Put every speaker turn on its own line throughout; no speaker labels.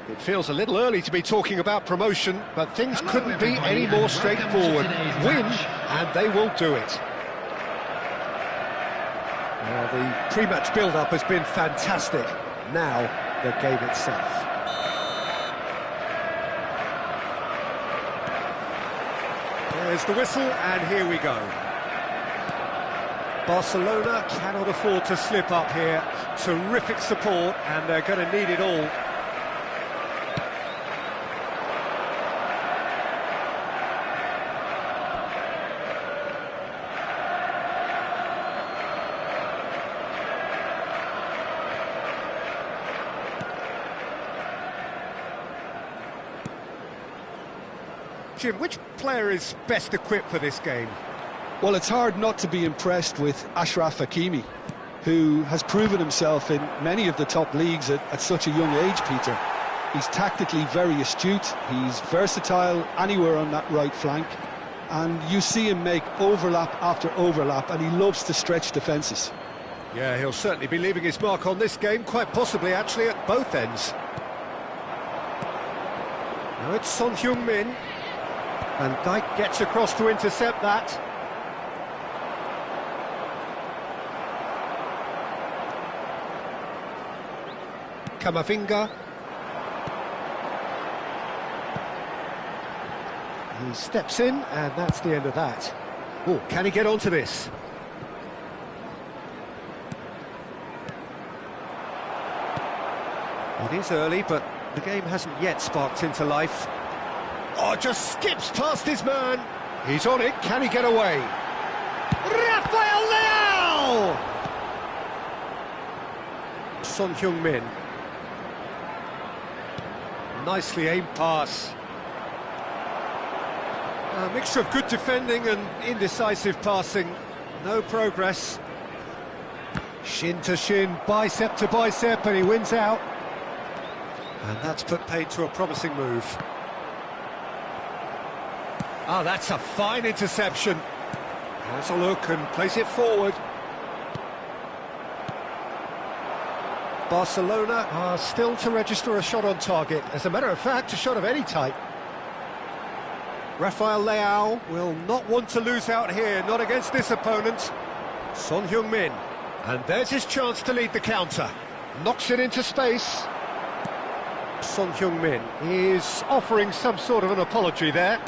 It feels a little early to be talking about promotion, but things couldn't be any more straightforward. Win, and they will do it. Well, the pre-match build-up has been fantastic. Now, the game itself. There's the whistle, and here we go. Barcelona cannot afford to slip up here. Terrific support, and they're going to need it all. Jim, which player is best equipped for this game?
Well, it's hard not to be impressed with Achraf Hakimi, who has proven himself in many of the top leagues at such a young age, Peter. He's tactically very astute, he's versatile anywhere on that right flank, and you see him make overlap after overlap, and he loves to stretch defences.
Yeah, he'll certainly be leaving his mark on this game, quite possibly actually at both ends. Now it's Son Heung-min. And Dijk gets across to intercept that. Camavinga. He steps in, and that's the end of that. Oh, can he get onto this? It is early, but the game hasn't yet sparked into life. Oh, just skips past his man. He's on it. Can he get away? Rafael Leao! Son Heung-min. Nicely aimed pass. A mixture of good defending and indecisive passing. No progress. Shin to shin, bicep to bicep, and he wins out. And that's put paid to a promising move. Oh, that's a fine interception. Has a look and plays it forward. Barcelona are still to register a shot on target. As a matter of fact, a shot of any type. Rafael Leao will not want to lose out here, not against this opponent. Son Heung-min. And there's his chance to lead the counter. Knocks it into space. Son Heung-min is offering some sort of an apology there.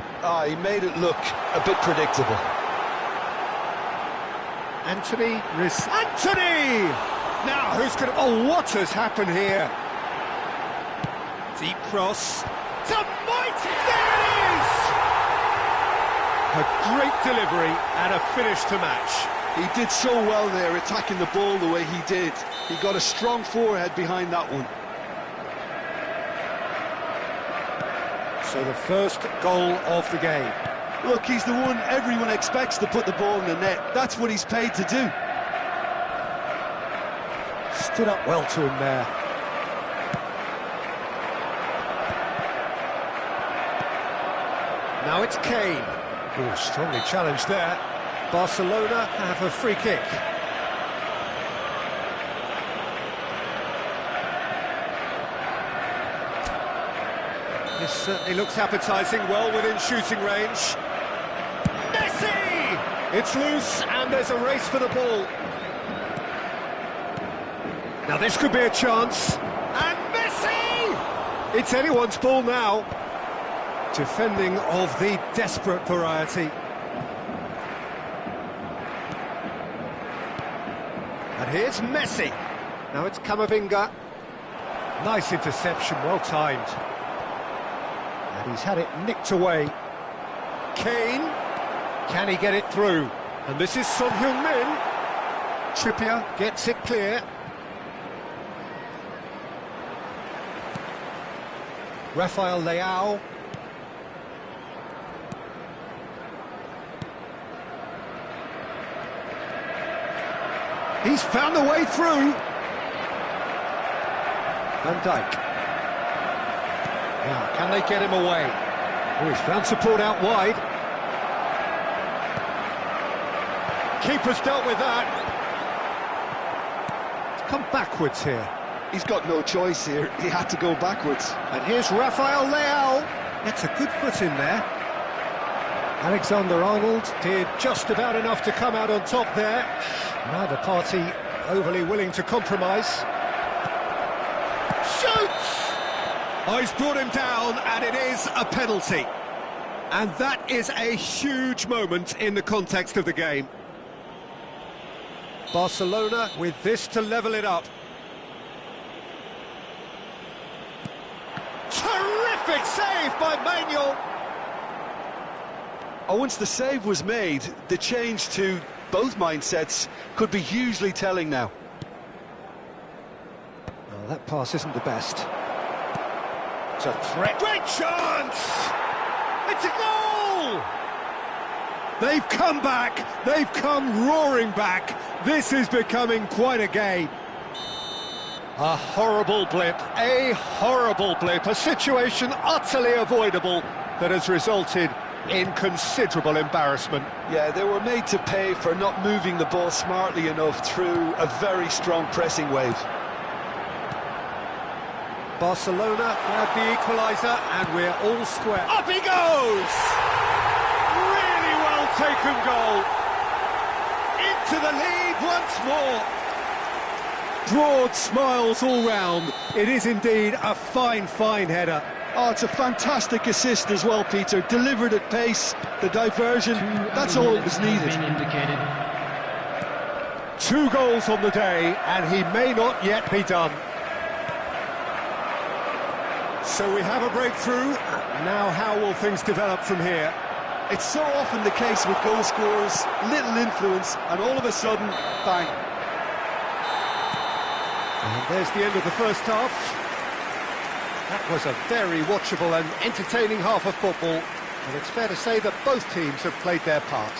He made it look a bit predictable.
Anthony! Now, who's going to... Oh, what has happened here? Deep cross. To mighty... There it is! A great delivery and a finish to match.
He did so well there, attacking the ball the way he did. He got a strong forehead behind that one.
So the first goal of the game.
Look, he's the one everyone expects to put the ball in the net. That's what he's paid to do.
Stood up well to him there. Now it's Kane. Oh, strongly challenged there. Barcelona have a free kick. This certainly looks appetising, well within shooting range. Messi! It's loose, and there's a race for the ball. Now this could be a chance. And Messi! It's anyone's ball now. Defending of the desperate variety. And here's Messi. Now it's Camavinga. Nice interception, well timed. And he's had it nicked away. Kane, can he get it through? And this is Son Heung-min. Trippier gets it clear. Rafael Leao. He's found the way through. Van Dijk. Now, can they get him away? Oh, he's found support out wide. Keeper's dealt with that. It's come backwards here.
He's got no choice here. He had to go backwards.
And here's Rafael Leao. That's a good foot in there. Alexander-Arnold did just about enough to come out on top there. Neither party overly willing to compromise. Shoots! Oh, he's brought him down, and it is a penalty. And that is a huge moment in the context of the game. Barcelona with this to level it up. Terrific save by Manuel.
Oh, once the save was made, the change to both mindsets could be hugely telling now.
Well, that pass isn't the best. It's a threat. Great chance! It's a goal! They've come back. They've come roaring back. This is becoming quite a game. A horrible blip, a situation utterly avoidable that has resulted in considerable embarrassment.
Yeah, they were made to pay for not moving the ball smartly enough through a very strong pressing wave.
Barcelona grab the equaliser and we're all square. Up he goes! Really well taken goal. Into the lead once more. Broad smiles all round. It is indeed a fine header.
Oh, it's a fantastic assist as well, Peter. Delivered at pace, the diversion, that's all that was needed.
2 goals on the day, and he may not yet be done. So we have a breakthrough. Now how will things develop from here?
It's so often the case with goal scorers, little influence, and all of a sudden, bang.
And there's the end of the first half. That was a very watchable and entertaining half of football, and it's fair to say that both teams have played their part.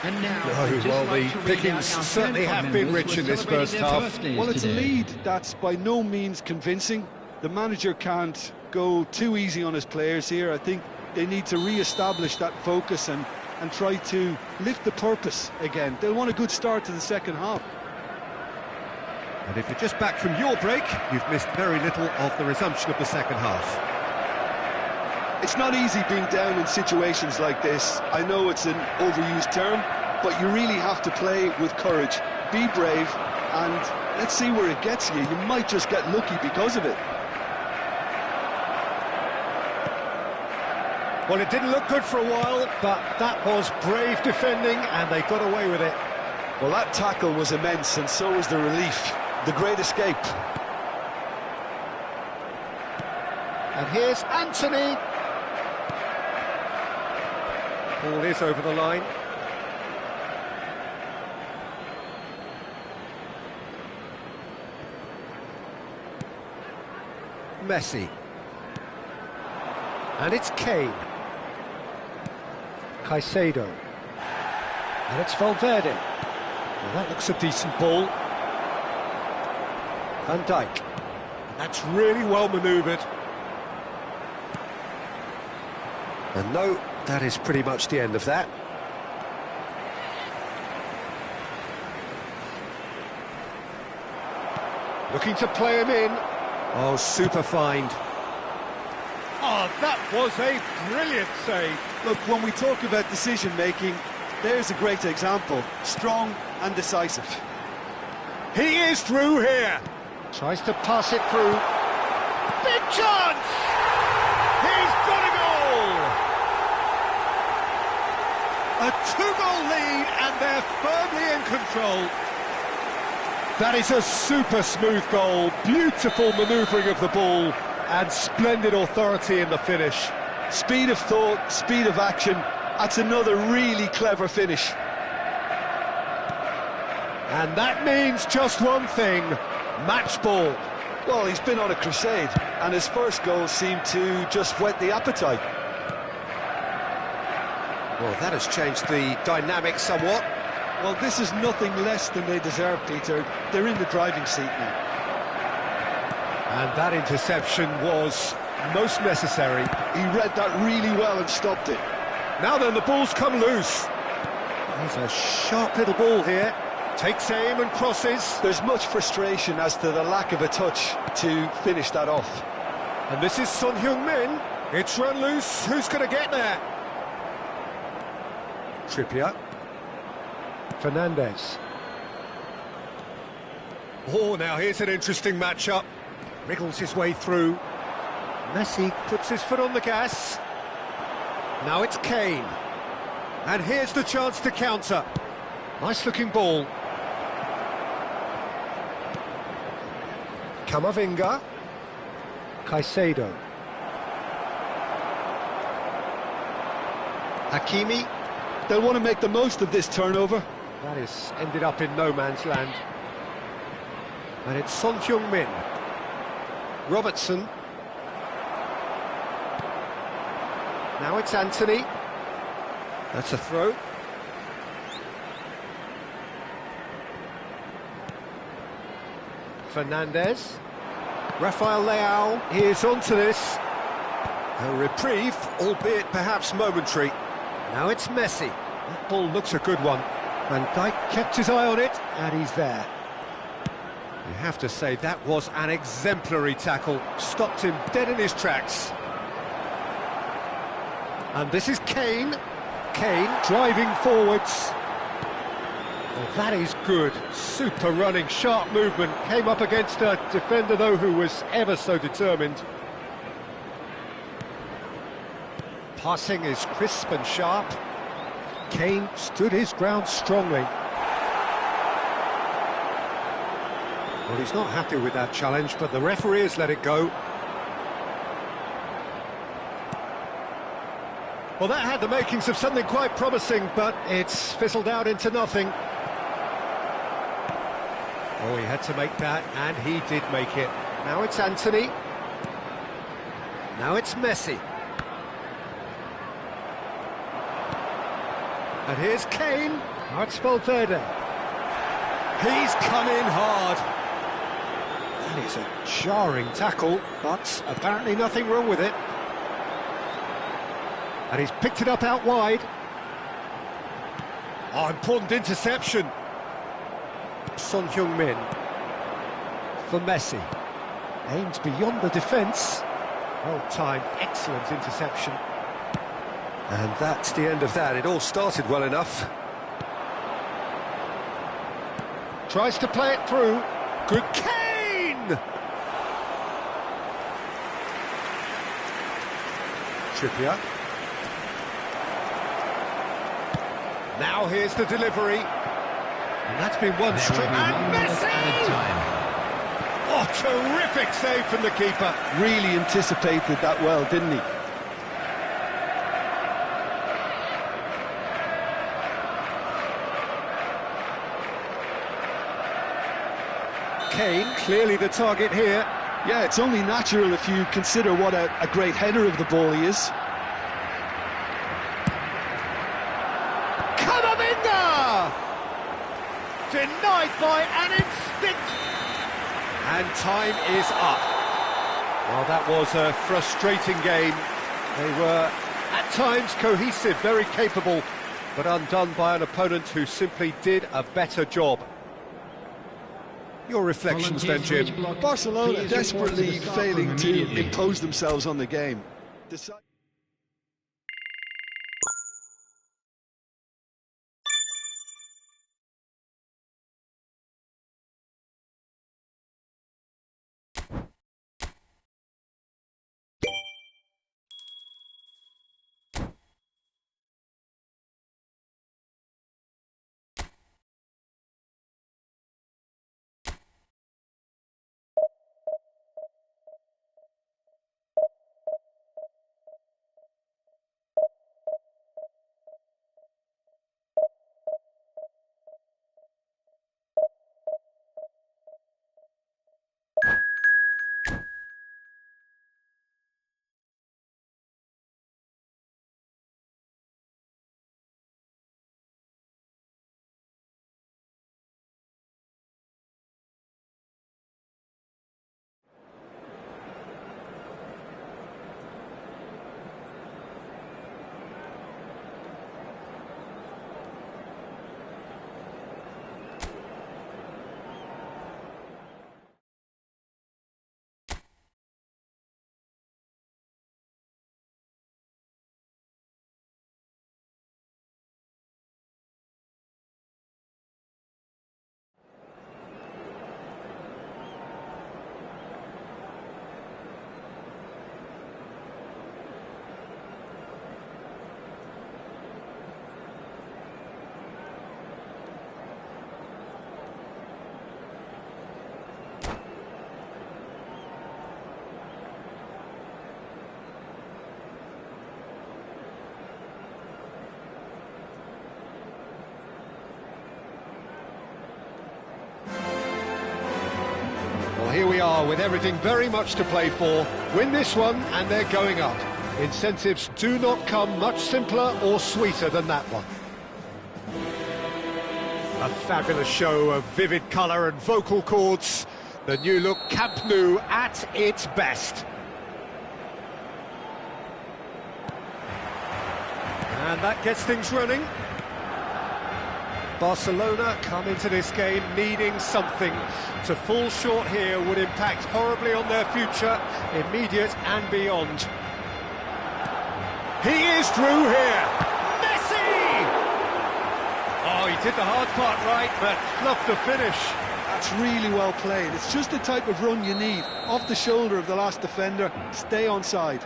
And now,
well, the pickings certainly have been rich in this first half.
Well, it's a lead that's by no means convincing. The manager can't go too easy on his players here. I think they need to re-establish that focus and try to lift the purpose again. They'll want a good start to the second half.
And if you're just back from your break, you've missed very little of the resumption of the second half.
It's not easy being down in situations like this. I know it's an overused term, but you really have to play with courage. Be brave, and let's see where it gets you. You might just get lucky because of it.
Well, it didn't look good for a while, but that was brave defending, and they got away with it.
Well, that tackle was immense, and so was the relief. The great escape.
And here's Anthony. Ball is over the line. Messi. And it's Kane. Caicedo. And it's Valverde. Well, that looks a decent ball. Van Dijk. And that's really well manoeuvred. And no, that is pretty much the end of that. Looking to play him in. Oh, super find. Oh, that was a brilliant save.
Look, when we talk about decision-making, there's a great example. Strong and decisive.
He is through here. Tries to pass it through. Big chance! He's got a goal! A 2-goal lead, and they're firmly in control. That is a super smooth goal. Beautiful manoeuvring of the ball, and splendid authority in the finish.
Speed of thought, speed of action. That's another really clever finish.
And that means just one thing. Match ball.
Well, he's been on a crusade, and his first goal seemed to just whet the appetite.
Well, that has changed the dynamic somewhat.
Well, this is nothing less than they deserve, Peter. They're in the driving seat now.
And that interception was most necessary.
He read that really well and stopped it.
Now then, the ball's come loose. There's a sharp little ball here. Takes aim and crosses.
There's much frustration as to the lack of a touch to finish that off.
And this is Son Heung-min. It's run loose. Who's going to get there? Trippier. Fernandez. Oh, now here's an interesting matchup. Wriggles his way through. Messi puts his foot on the gas. Now it's Kane. And here's the chance to counter. Nice-looking ball. Camavinga. Caicedo. Hakimi.
They'll want to make the most of this turnover.
That is ended up in no man's land. And it's Son Heung-min. Robertson. Now it's Anthony. That's a throw. Fernandez. Rafael Leao is onto this. A reprieve, albeit perhaps momentary. Now it's Messi. That ball looks a good one. Van Dijk kept his eye on it, and he's there. You have to say that was an exemplary tackle. Stopped him dead in his tracks. And this is Kane. Kane driving forwards. Well, that is good. Super running, sharp movement. Came up against a defender, though, who was ever so determined. Passing is crisp and sharp. Kane stood his ground strongly. Well, he's not happy with that challenge, but the referee has let it go. Well, that had the makings of something quite promising, but it's fizzled out into nothing. Oh, he had to make that, and he did make it. Now it's Anthony. Now it's Messi. And here's Kane. Now it's Valverde. He's come in hard. That is a jarring tackle, but apparently nothing wrong with it. And he's picked it up out wide. Oh, important interception. Son Heung-min for Messi. Aimed beyond the defence. Well-timed, excellent interception. And that's the end of that. It all started well enough. Tries to play it through. Good Kane! Trippier. Now here's the delivery. And that's been one straight. And Messi! Oh, terrific save from the keeper.
Really anticipated that well, didn't he?
Kane, clearly the target here.
Yeah, it's only natural if you consider what a great header of the ball he is.
Camavinga! Denied by an instinct. And time is up. Well, that was a frustrating game. They were, at times, cohesive, very capable, but undone by an opponent who simply did a better job. Your reflections then, Jim?
Barcelona desperately failing to impose themselves on the game.
Well, with everything very much to play for, win this one and they're going up. Incentives do not come much simpler or sweeter than that one. A fabulous show of vivid colour and vocal cords. The new look Camp Nou at its best. And that gets things running. Barcelona come into this game needing something. To fall short here would impact horribly on their future, immediate and beyond. He is through here. Messi! Oh, he did the hard part right, but fluffed the finish.
That's really well played. It's just the type of run you need. Off the shoulder of the last defender, stay onside.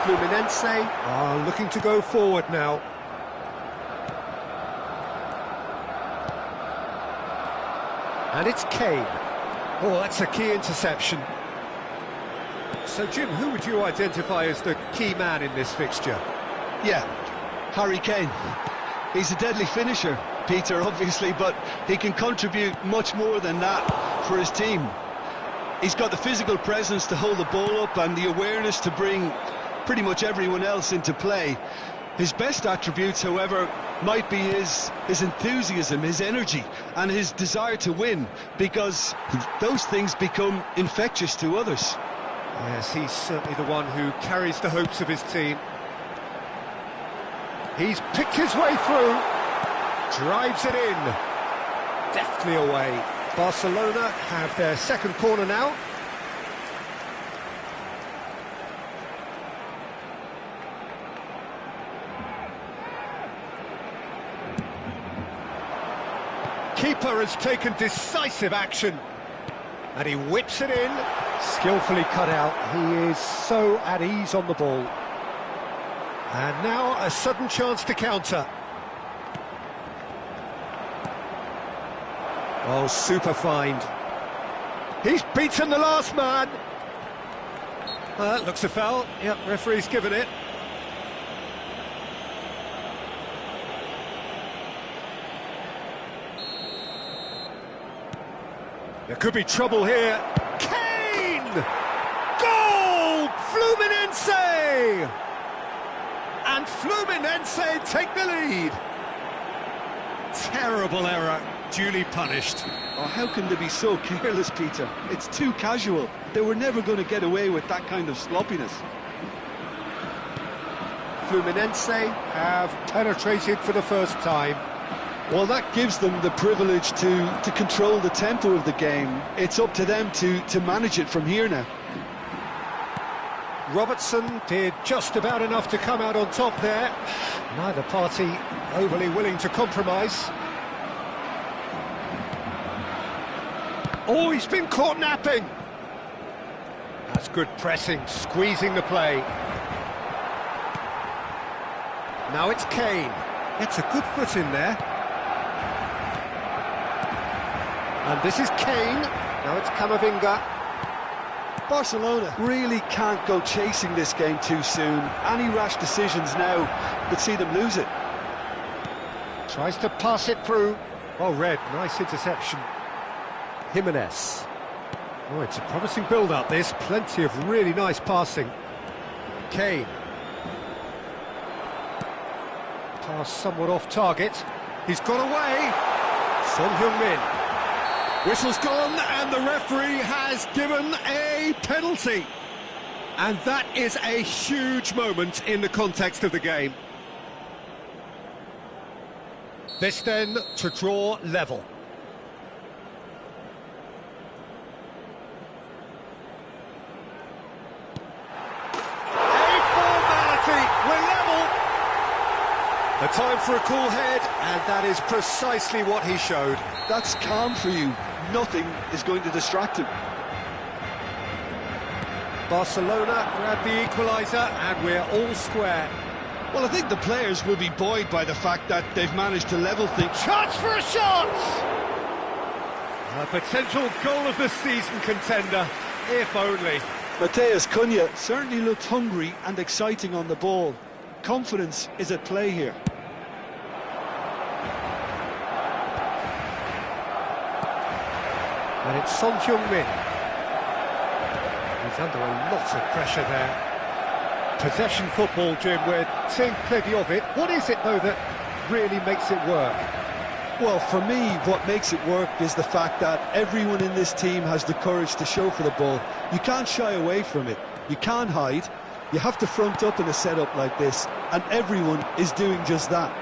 Fluminense are looking to go forward now. And it's Kane. Oh, that's a key interception. So, Jim, who would you identify as the key man in this fixture?
Yeah, Harry Kane. He's a deadly finisher, Peter, obviously, but he can contribute much more than that for his team. He's got the physical presence to hold the ball up and the awareness to bring pretty much everyone else into play. His best attributes, however, might be his enthusiasm, his energy, and his desire to win, because those things become infectious to others.
Yes, he's certainly the one who carries the hopes of his team. He's picked his way through, drives it in, deftly away. Barcelona have their second corner now. Keeper has taken decisive action, and he whips it in, skillfully cut out. He is so at ease on the ball. And now a sudden chance to counter. Oh, super find. He's beaten the last man. Looks a foul. Yep, referee's given it. There could be trouble here. Kane! Goal! Fluminense! And Fluminense take the lead. Terrible error, duly punished.
Oh, how can they be so careless, Peter? It's too casual. They were never going to get away with that kind of sloppiness.
Fluminense have penetrated for the first time.
Well, that gives them the privilege to control the tempo of the game. It's up to them to manage it from here now.
Robertson did just about enough to come out on top there. Neither party overly willing to compromise. Oh, he's been caught napping. That's good pressing, squeezing the play. Now it's Kane. It's a good foot in there. And this is Kane. Now it's Camavinga.
Barcelona really can't go chasing this game too soon. Any rash decisions now could see them lose it.
Tries to pass it through. Oh, Red, nice interception. Jimenez. Oh, it's a promising build-up, this. Plenty of really nice passing. Kane. Pass somewhat off target. He's got away. Son Heung-min. Whistle's gone, and the referee has given a penalty. And that is a huge moment in the context of the game. This then to draw level. A formality, we're level. A time for a cool head, and that is precisely what he showed.
That's calm for you. Nothing is going to distract him.
Barcelona grab the equaliser, and we're all square.
Well, I think the players will be buoyed by the fact that they've managed to level things.
Chance for a shot! A potential goal of the season contender, if only.
Matheus Cunha certainly looked hungry and exciting on the ball. Confidence is at play here.
And it's Son Heung-min. He's under a lot of pressure there. Possession football, Jim, we're seeing plenty of it. What is it, though, that really makes it work?
Well, for me, what makes it work is the fact that everyone in this team has the courage to show for the ball. You can't shy away from it. You can't hide. You have to front up in a setup like this, and everyone is doing just that.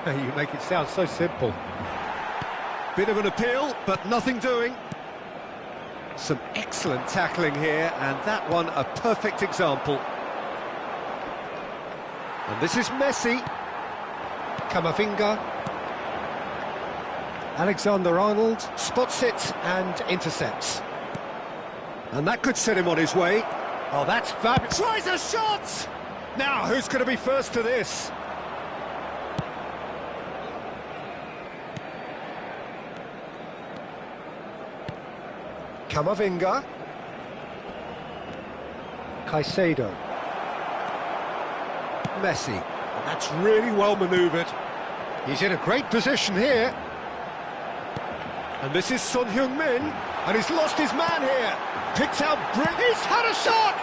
You make it sound so simple. Bit of an appeal, but nothing doing. Some excellent tackling here, and that one a perfect example. And this is Messi. Camavinga. Alexander-Arnold spots it and intercepts. And that could set him on his way. Oh, that's fabulous. Tries a shot! Now, who's going to be first to this? Camavinga. Caicedo. Messi. And that's really well manoeuvred. He's in a great position here. And this is Son Heung-min, and he's lost his man here. Picked out brilliant. He's had a shot!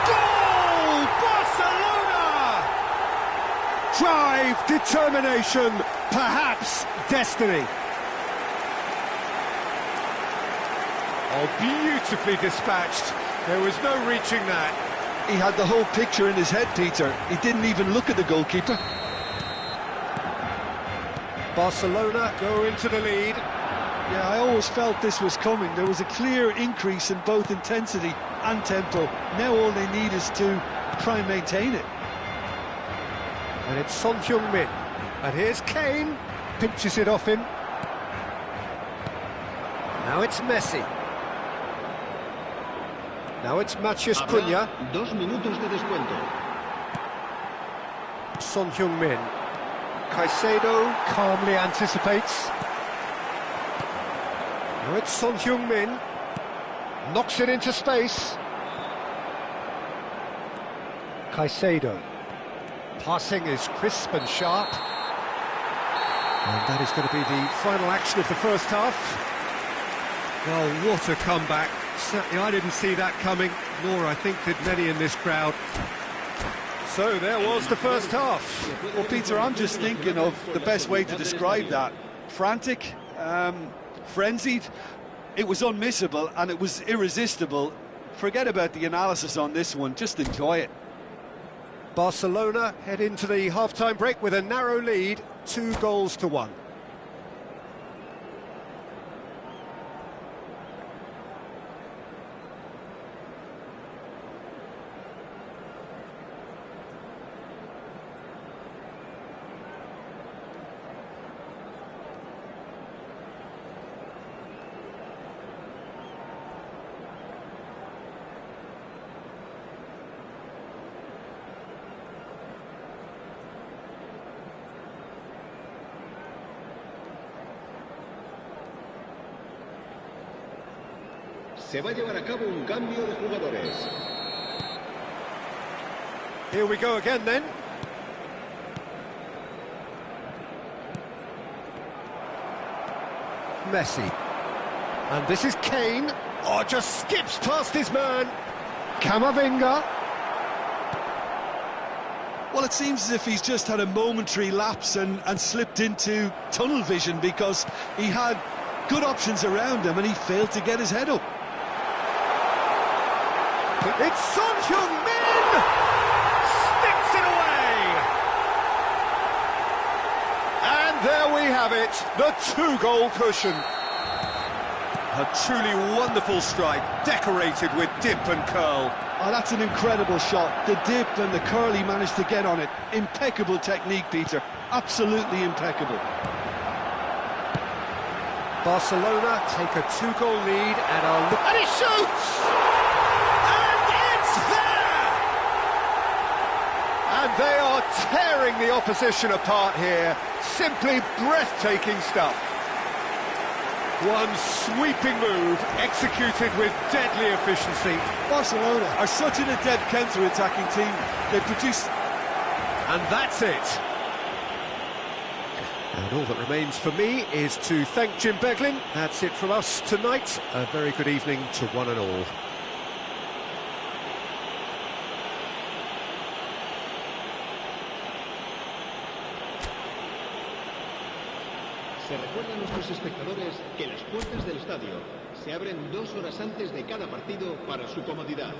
Goal! Barcelona! Drive, determination, perhaps destiny. Oh, beautifully dispatched. There was no reaching that.
He had the whole picture in his head, Peter. He didn't even look at the goalkeeper.
Barcelona go into the lead.
Yeah, I always felt this was coming. There was a clear increase in both intensity and tempo. Now all they need is to try and maintain it.
And it's Son Heung-min. And here's Kane. Pinches it off him. Now it's Messi. Now it's Matheus Cunha.
2 minutos de descuento.
Son Heung-min. Caicedo calmly anticipates. Now it's Son Heung-min. Knocks it into space. Caicedo. Passing is crisp and sharp. And that is going to be the final action of the first half. Well, what a comeback. Certainly I didn't see that coming, nor I think did many in this crowd. So there was the first half.
Well, Peter, I'm just thinking of the best way to describe that. Frantic, frenzied. It was unmissable and it was irresistible. Forget about the analysis on this one, just enjoy it.
Barcelona head into the half-time break with a narrow lead, 2-1.
Se va a llevar a cabo un cambio de jugadores.
Here we go again then. Messi. And this is Kane. Oh, just skips past his man. Camavinga.
Well, it seems as if he's just had a momentary lapse and slipped into tunnel vision, because he had good options around him and he failed to get his head up.
It's Son Heung-min! Sticks it away! And there we have it, the 2-goal cushion. A truly wonderful strike, decorated with dip and curl.
Oh, that's an incredible shot. The dip and the curl he managed to get on it. Impeccable technique, Peter. Absolutely impeccable.
Barcelona take a 2-goal lead and he shoots! And they are tearing the opposition apart here. Simply breathtaking stuff. One sweeping move, executed with deadly efficiency.
Barcelona are such an adept counter-attacking team. They produce...
And that's it. And all that remains for me is to thank Jim Beglin. That's it from us tonight. A very good evening to one and all.
Se recuerda a nuestros espectadores que las puertas del estadio se abren 2 horas antes de cada partido para su comodidad.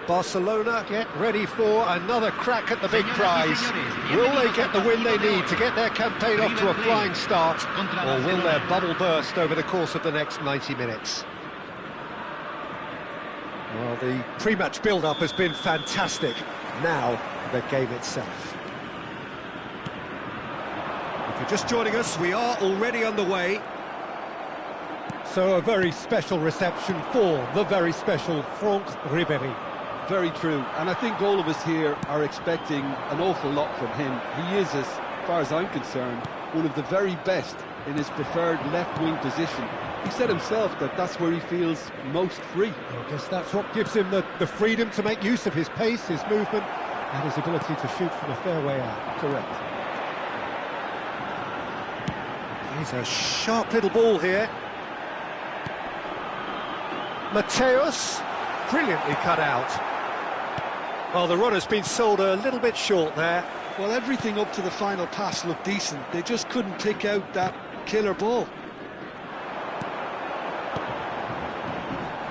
Barcelona get ready for another crack at the big prize. Will they get the win they need to get their campaign off to a flying start, or will their bubble burst over the course of the next 90 minutes? Well, the pre-match build-up has been fantastic. Now, the game itself. If you're just joining us, we are already underway. So a very special reception for the very special Franck Ribéry.
very true. And I think all of us here are expecting an awful lot from him. He is, as far as I'm concerned, one of the very best in his preferred left-wing position. He said himself that that's where he feels most free.
I guess that's what gives him the freedom to make use of his pace, his movement, and his ability to shoot from a fair way out.
Correct.
He's a sharp little ball here. Mateus, brilliantly cut out. Well, the run has been sold a little bit short there.
Well, everything up to the final pass looked decent. They just couldn't pick out that killer ball.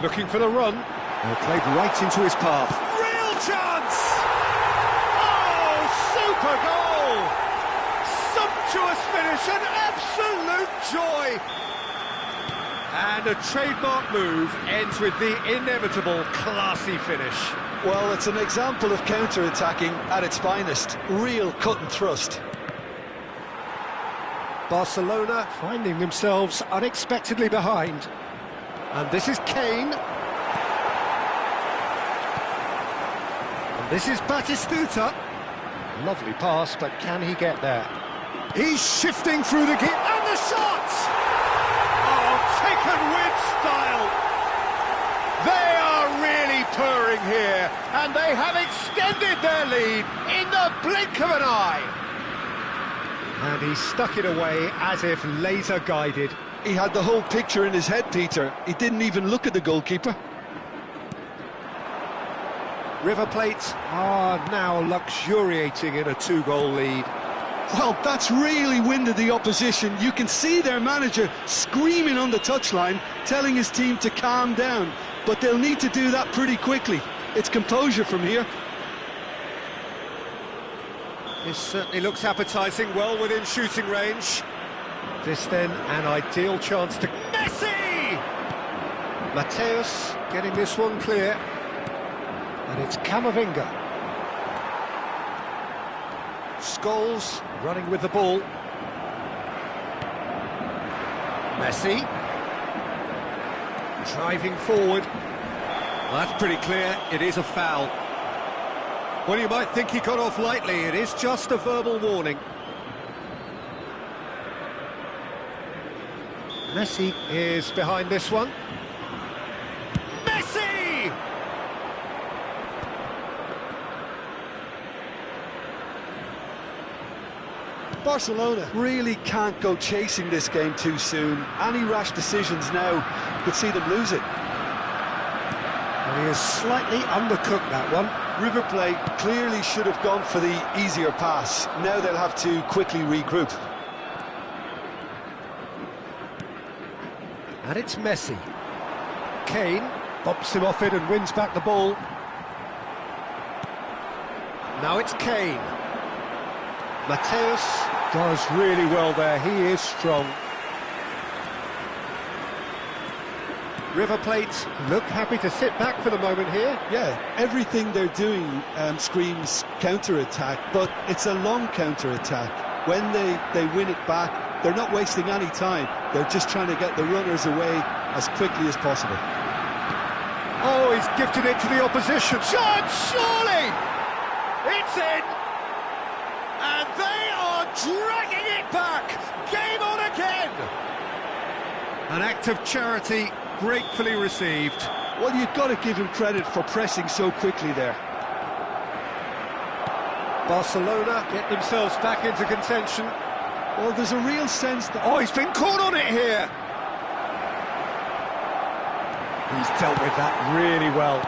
Looking for the run. Well, played right into his path. Real chance! Oh, super goal! Sumptuous finish, an absolute joy! And a trademark move ends with the inevitable classy finish.
Well, it's an example of counter-attacking at its finest. Real cut and thrust.
Barcelona finding themselves unexpectedly behind. And this is Kane. And this is Batistuta. Lovely pass, but can he get there? He's shifting through the gap. And the shot! Oh, taken with style. They are really purring here. And they have extended their lead in the blink of an eye. And he stuck it away as if laser-guided.
He had the whole picture in his head, Peter. He didn't even look at the goalkeeper.
River Plate are now luxuriating in a 2-goal lead.
Well, that's really winded the opposition. You can see their manager screaming on the touchline, telling his team to calm down. But they'll need to do that pretty quickly. It's composure from here.
This certainly looks appetising, well within shooting range. This then, an ideal chance to Messi! Mateus getting this one clear. And it's Camavinga. Scholes running with the ball. Messi. Driving forward. Well, that's pretty clear, it is a foul. Well, you might think he got off lightly, it is just a verbal warning. Messi is behind this one. Messi!
Barcelona really can't go chasing this game too soon. Any rash decisions now could see them lose it.
And he has slightly undercooked that one.
River Plate clearly should have gone for the easier pass. Now they'll have to quickly regroup.
And it's Messi. Kane bumps him off it and wins back the ball. Now it's Kane. Mateus does really well there, he is strong. River Plate look happy to sit back for the moment here.
Yeah, everything they're doing screams counter-attack, but it's a long counter-attack. When they win it back, they're not wasting any time. They're just trying to get the runners away as quickly as possible.
Oh, he's gifted it to the opposition. Shot, surely! It's in! And they are dragging it back! Game on again! An act of charity gratefully received.
Well, you've got to give him credit for pressing so quickly there.
Barcelona get themselves back into contention.
Well, there's a real sense that...
Oh, he's been caught on it here! He's dealt with that really well.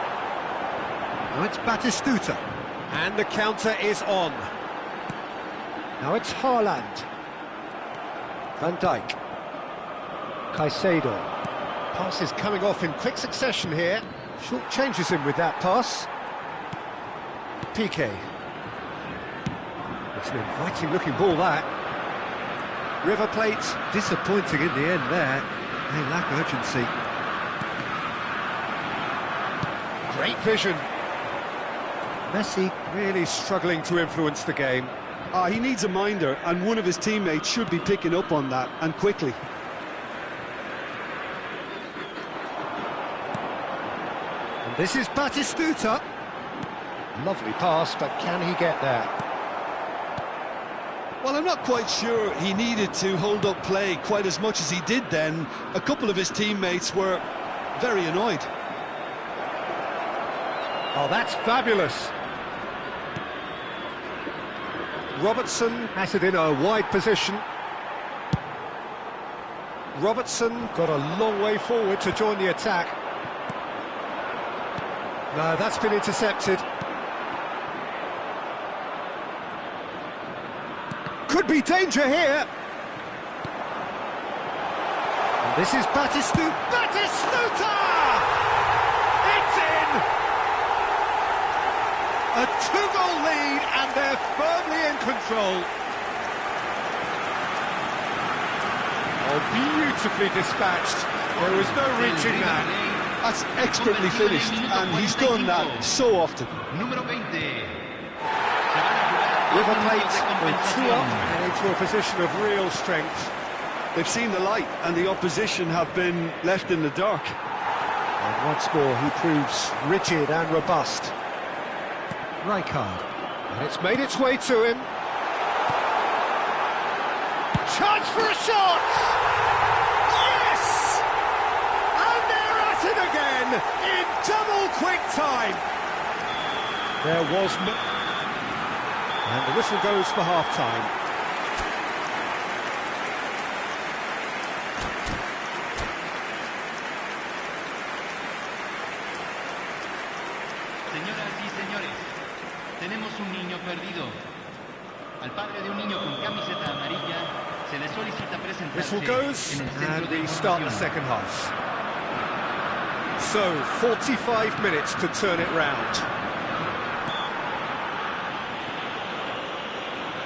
Now it's Batistuta. And the counter is on. Now it's Haaland. Van Dijk. Caicedo. Pass is coming off in quick succession here. Short changes him with that pass. Piqué. It's an inviting looking ball, that. River Plate disappointing in the end there. They lack urgency. Great vision. Messi really struggling to influence the game.
He needs a minder, and one of his teammates should be picking up on that, and quickly.
And this is Batistuta. Lovely pass, but can he get there?
Well, I'm not quite sure he needed to hold up play quite as much as he did then. A couple of his teammates were very annoyed.
Oh, that's fabulous. Robertson has it in a wide position. Robertson got a long way forward to join the attack. No, that's been intercepted. Could be danger here. And this is Batistuta! It's in! A two-goal lead, and they're firmly in control. Oh, beautifully dispatched. There was no reaching that.
That's expertly finished, and he's done that so often.
River Plate with 2 up and into a position of real strength.
They've seen the light, and the opposition have been left in the dark.
And once more, he proves rigid and robust. Rijkaard. And it's made its way to him. Chance for a shot! Yes! And they're at it again in double quick time. There was and the whistle goes for half-time.
Señoras y señores, tenemos un niño perdido. Al padre de un niño con camiseta amarilla se le solicita presentarse.
Whistle goes, and we start the second half. So, 45 minutes to turn it round.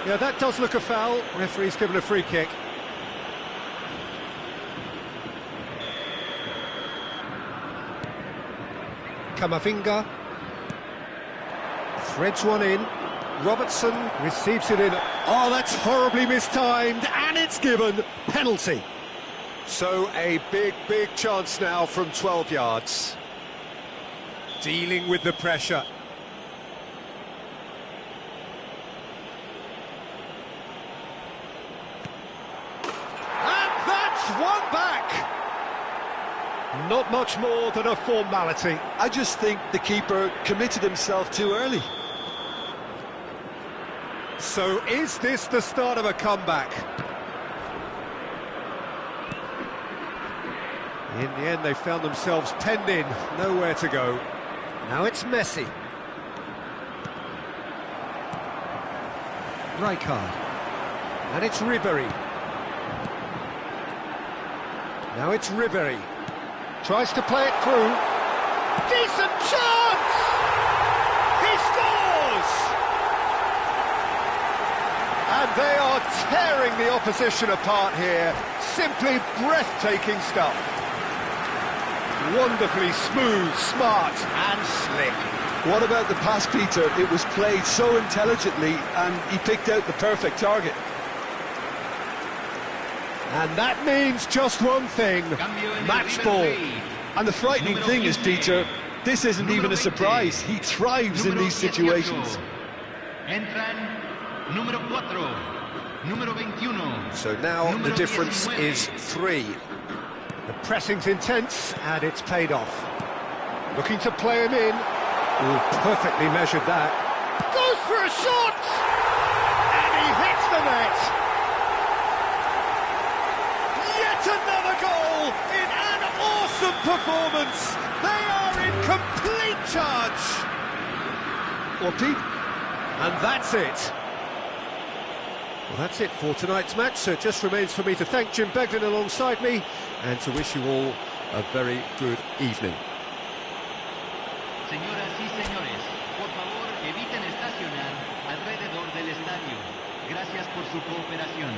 Yeah, that does look a foul. Referee's given a free kick. Camavinga threads one in. Robertson receives it in. Oh, that's horribly mistimed, and it's given. Penalty. So a big chance now from 12 yards. Dealing with the pressure. One back. Not much more than a formality.
I just think the keeper committed himself too early.
So is this the start of a comeback? In the end, they found themselves penned in, nowhere to go. Now it's Messi. Rijkaard. And it's Ribéry. Now it's Ribéry. Tries to play it through. Decent chance! He scores! And they are tearing the opposition apart here. Simply breathtaking stuff. Wonderfully smooth, smart and slick.
What about the pass, Peter? It was played so intelligently, and he picked out the perfect target.
And that means just one thing, match ball.
And the frightening thing is, Peter, this isn't even a surprise. He thrives in these situations.
So now the difference is 3. The pressing's intense, and it's paid off. Looking to play him in. Ooh, perfectly measured that. Goes for a shot! And he hits the net! Another goal in an awesome performance. They are in complete charge.
Well, Pete,
and that's it. Well, that's it for tonight's match. So it just remains for me to thank Jim Beglin alongside me and to wish you all a very good evening.
Señoras y señores, por favor, eviten estacionar alrededor del estadio. Gracias por su cooperación.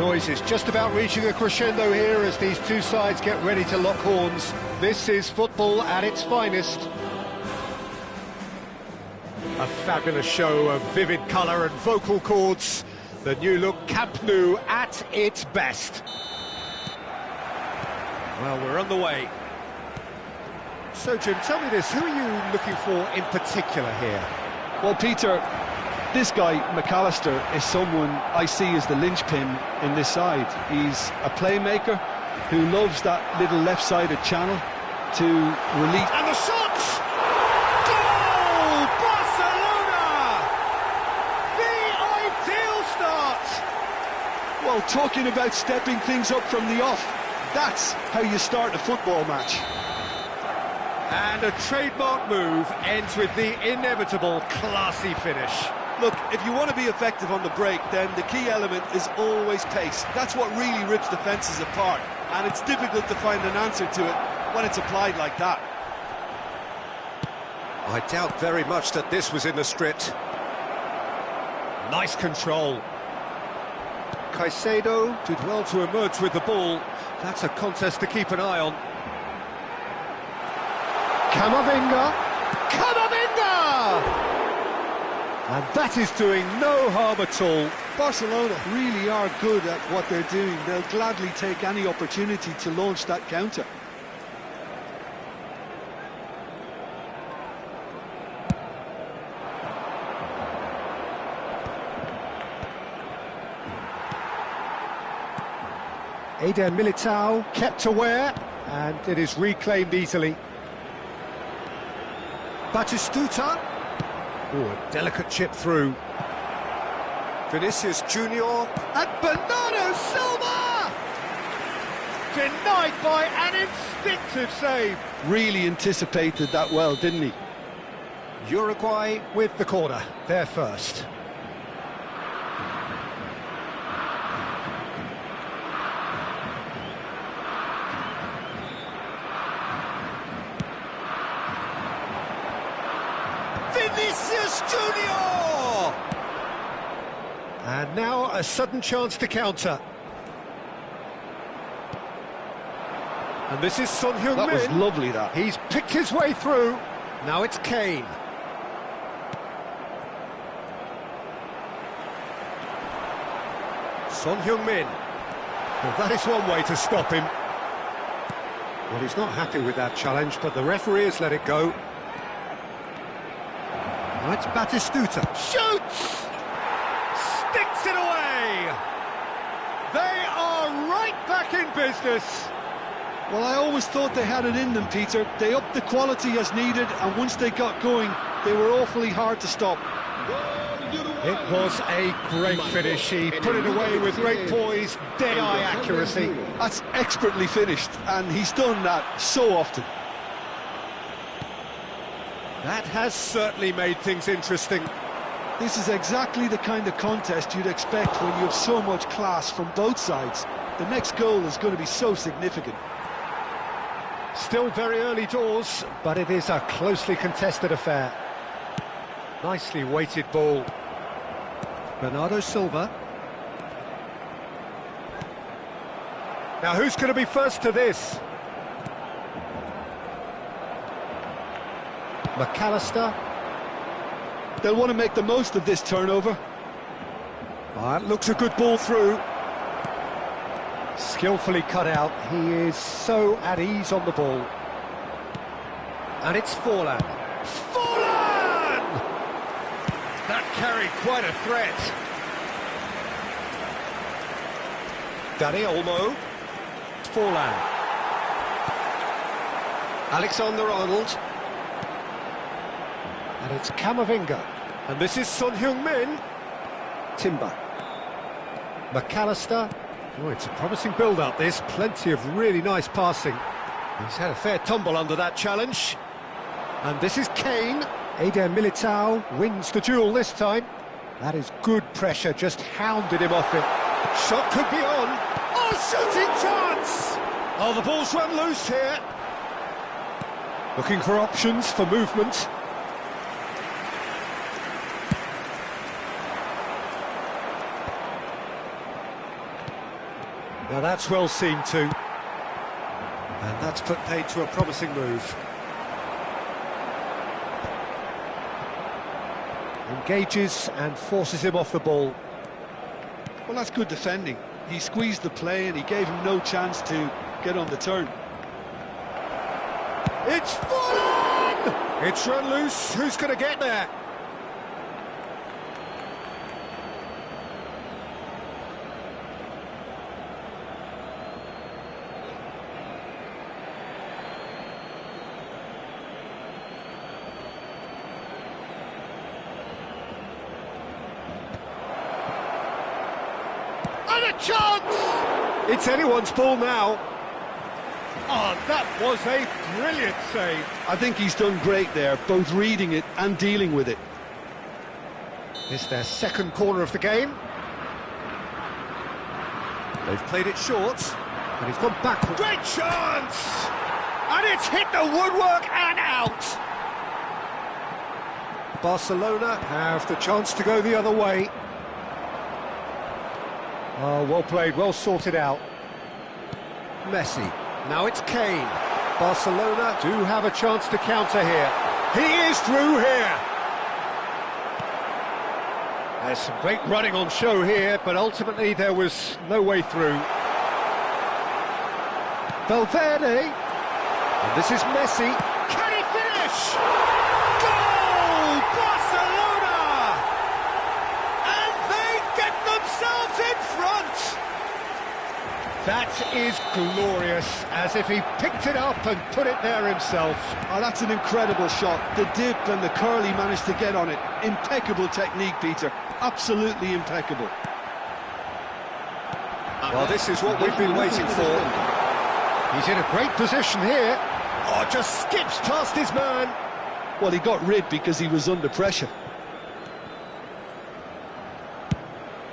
noise is just about reaching a crescendo here as these two sides get ready to lock horns. This is football at its finest. A fabulous show of vivid colour and vocal cords. The new look Camp Nou at its best. Well, we're on the way. So, Jim, tell me this, who are you looking for in particular here?
Well, Peter, this guy, McAllister, is someone I see as the linchpin in this side. He's a playmaker who loves that little left-sided channel to release...
And the shot! Goal! Barcelona! The ideal start!
Well, talking about stepping things up from the off, that's how you start a football match.
And a trademark move ends with the inevitable classy finish.
Look, if you want to be effective on the break, then the key element is always pace. That's what really rips defences apart, and it's difficult to find an answer to it when it's applied like that.
I doubt very much that this was in the script. Nice control. Caicedo did well to emerge with the ball. That's a contest to keep an eye on. Camavinga! Camavinga! And that is doing no harm at all.
Barcelona really are good at what they're doing. They'll gladly take any opportunity to launch that counter.
Eder Militao kept aware, and it is reclaimed easily. Batistuta. Oh, a delicate chip through. Vinicius Junior and Bernardo Silva! Denied by an instinctive save.
Really anticipated that well, didn't he?
Uruguay with the corner, they're first. Vinicius Junior! And now a sudden chance to counter. And this is Son Heung-min.
That was lovely, that.
He's picked his way through. Now it's Kane. Son Heung-min. Well, that is one way to stop him. Well, he's not happy with that challenge, but the referee has let it go. Now it's Batistuta. Shoots! Sticks it away! They are right back in business.
Well, I always thought they had it in them, Peter. They upped the quality as needed, and once they got going, they were awfully hard to stop.
It was a great finish. He put it away with great poise, dead-eye accuracy.
That's expertly finished, and he's done that so often.
That has certainly made things interesting.
This is exactly the kind of contest you'd expect when you have so much class from both sides. The next goal is going to be so significant.
Still very early doors, but it is a closely contested affair. Nicely weighted ball. Bernardo Silva. Now who's going to be first to this? McAllister.
They'll want to make the most of this turnover.
That looks a good ball through. Skillfully cut out. He is so at ease on the ball. And it's Forlan. Forlan! That carried quite a threat. Dani Olmo. Forlan. Alexander-Arnold. And it's Camavinga. And this is Son Heung-min. Timber. McAllister. Oh, it's a promising build-up, this. Plenty of really nice passing. He's had a fair tumble under that challenge. And this is Kane. Eder Militao wins the duel this time. That is good pressure, just hounded him off it. Shot could be on. Oh, shooting chance! Oh, the ball's run loose here. Looking for options for movement. Now that's well seen too. And that's put paid to a promising move. Engages and forces him off the ball.
Well, that's good defending. He squeezed the play and he gave him no chance to get on the turn.
It's fallen! It's run loose. Who's going to get there? And a chance! It's anyone's ball now. Oh, that was a brilliant save.
I think he's done great there, both reading it and dealing with it.
It's their second corner of the game. They've played it short, and he's gone backward. Great chance! And it's hit the woodwork and out. Barcelona have the chance to go the other way. Oh, well played, well sorted out. Messi. Now it's Kane. Barcelona do have a chance to counter here. He is through here. There's some great running on show here, but ultimately there was no way through. Valverde. And this is Messi. Can he finish? Goal! Barcelona! And they get themselves in front! That is glorious, as if he picked it up and put it there himself.
Oh, that's an incredible shot. The dip and the curl he managed to get on it. Impeccable technique, Peter. Absolutely impeccable.
Well, this is what we've been waiting for. He's in a great position here. Oh, just skips past his man.
Well, he got rid because he was under pressure.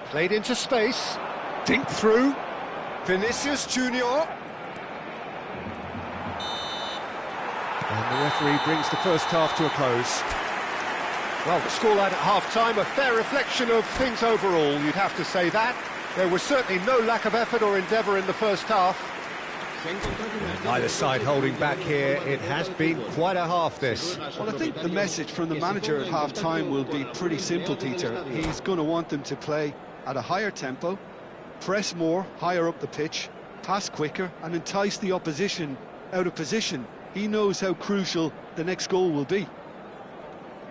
Played into space. Dink through. Vinicius Junior. And the referee brings the first half to a close. Well, the scoreline at half-time, a fair reflection of things overall, you'd have to say that. There was certainly no lack of effort or endeavour in the first half. Neither side holding back here. It has been quite a half, this.
Well, I think the message from the manager at half-time will be pretty simple, Peter. He's going to want them to play at a higher tempo, press more, higher up the pitch, pass quicker, and entice the opposition out of position. He knows how crucial the next goal will be.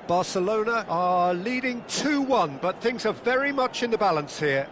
Barcelona are leading 2-1, but things are very much in the balance here.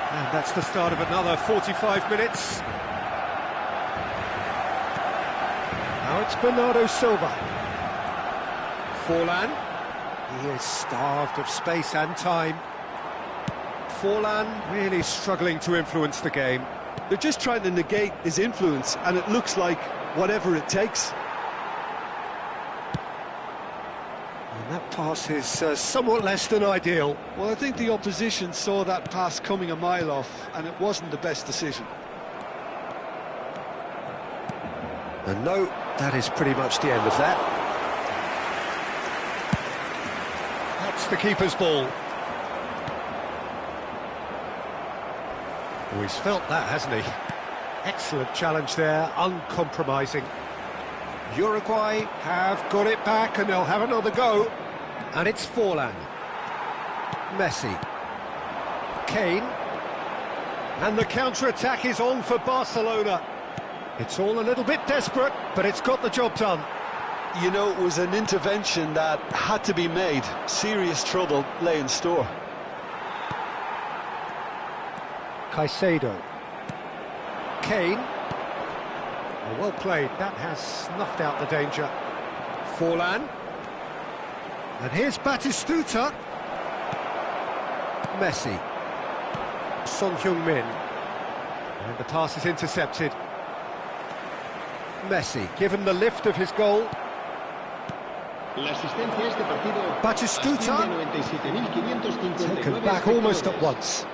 And that's the start of another 45 minutes. Now it's Bernardo Silva. Forlan. He is starved of space and time. Forlan really struggling to influence the game.
They're just trying to negate his influence, and it looks like whatever it takes.
And that pass is somewhat less than ideal.
Well, I think the opposition saw that pass coming a mile off, and it wasn't the best decision.
And no, that is pretty much the end of that. That's the keeper's ball. Oh, he's felt that, hasn't he? Excellent challenge there, uncompromising. Uruguay have got it back and they'll have another go. And it's Forlan. Messi. Kane. And the counter-attack is on for Barcelona. It's all a little bit desperate, but it's got the job done.
You know, it was an intervention that had to be made. Serious trouble lay in store.
Caicedo. Kane. Oh, well played, that has snuffed out the danger. Forlan. And here's Batistuta. Messi. Son Heung-min. And the pass is intercepted. Messi, given the lift of his goal.
La asistencia a este partido
Batistuta.
asciende a 97.559
Taken back almost at once.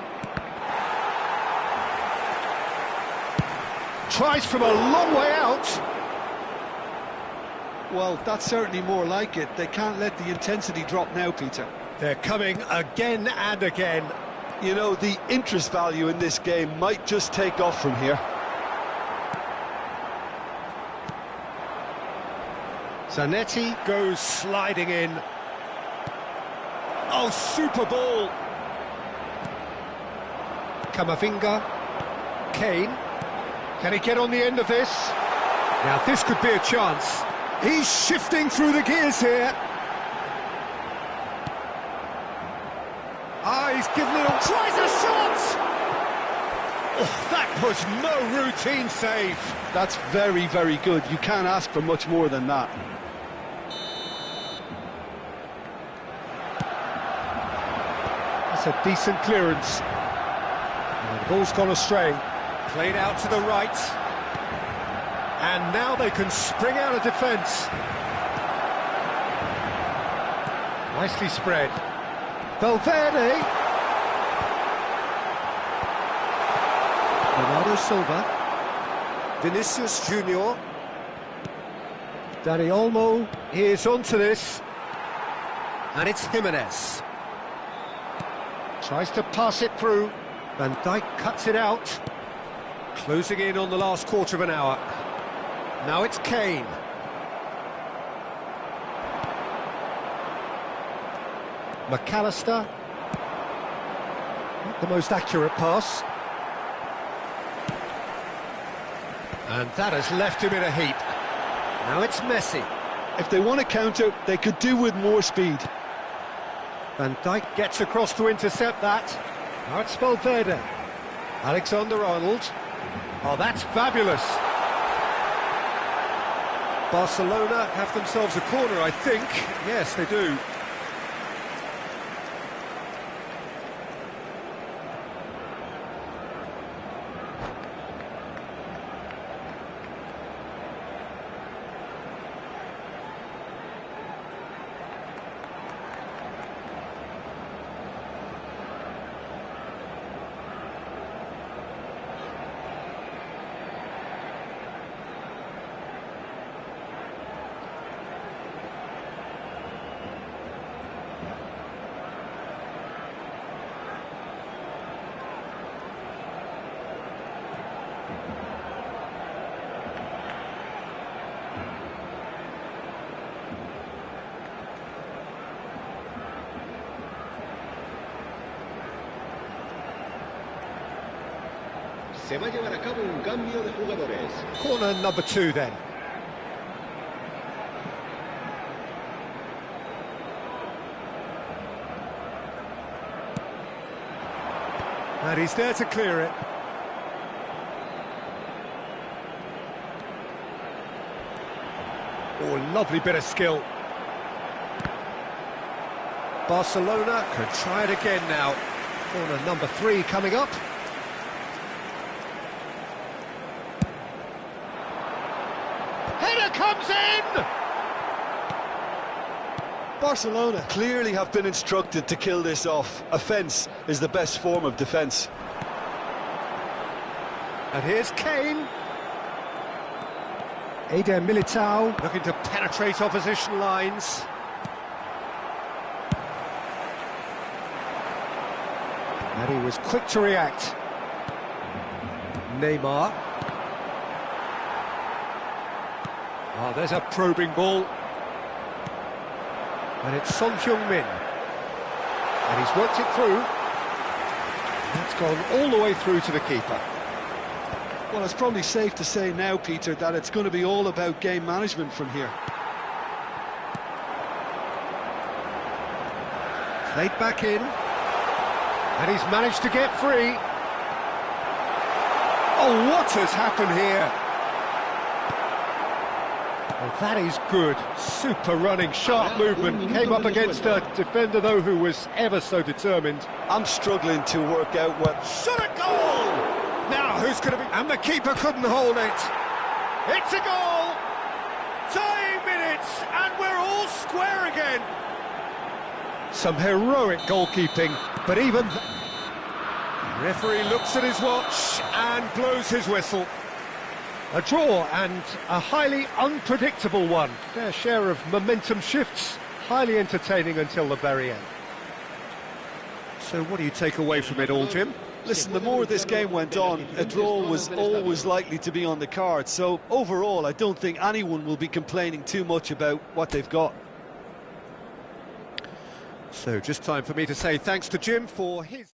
Tries from a long way out.
Well, that's certainly more like it. They can't let the intensity drop now, Peter.
They're coming again and again.
You know, the interest value in this game might just take off from here.
Zanetti goes sliding in. Oh, super ball. Camavinga. Kane. Can he get on the end of this? Now, this could be a chance. He's shifting through the gears here. Ah, he's given it a... Tries a shot! Oh, that was no routine save.
That's very, very good. You can't ask for much more than that.
That's a decent clearance. And the ball's gone astray. Played out to the right. And now they can spring out of defence. Nicely spread. Valverde. Bernardo Silva. Vinicius Junior. Dani Olmo is onto this. And it's Jimenez. Tries to pass it through. Van Dijk cuts it out. Closing in on the last quarter of an hour. Now it's Kane. McAllister. Not the most accurate pass. And that has left him in a heap. Now it's Messi.
If they want to counter, they could do with more speed.
Van Dijk gets across to intercept that. Now it's Valverde. Alexander-Arnold. Oh, that's fabulous. Barcelona have themselves a corner, I think. Yes, they do.
Se va a llevar a cabo un cambio de jugadores.
Corner number 2 then. And he's there to clear it. Oh, lovely bit of skill. Barcelona can try it again now. Corner number 3 coming up. Header comes in!
Barcelona clearly have been instructed to kill this off. Offence is the best form of defence.
And here's Kane. Eder Militao looking to penetrate opposition lines. And he was quick to react. Neymar. Oh, there's a probing ball. And it's Son Heung-min. And he's worked it through. That's gone all the way through to the keeper.
Well, it's probably safe to say now, Peter, that it's going to be all about game management from here.
Played back in. And he's managed to get free. Oh, what has happened here? Well, that is good. Super running, sharp movement. Came up against a defender, though, who was ever so determined.
I'm struggling to work out what...
Shot a goal! Now, who's going to be... And the keeper couldn't hold it. It's a goal! Dying minutes, and we're all square again. Some heroic goalkeeping, but even... The referee looks at his watch and blows his whistle. A draw, and a highly unpredictable one. Fair share of momentum shifts, highly entertaining until the very end. So what do you take away from it all, Jim?
Listen, the more this game went on, a draw was always likely to be on the card. So overall, I don't think anyone will be complaining too much about what they've got.
So just time for me to say thanks to Jim for his...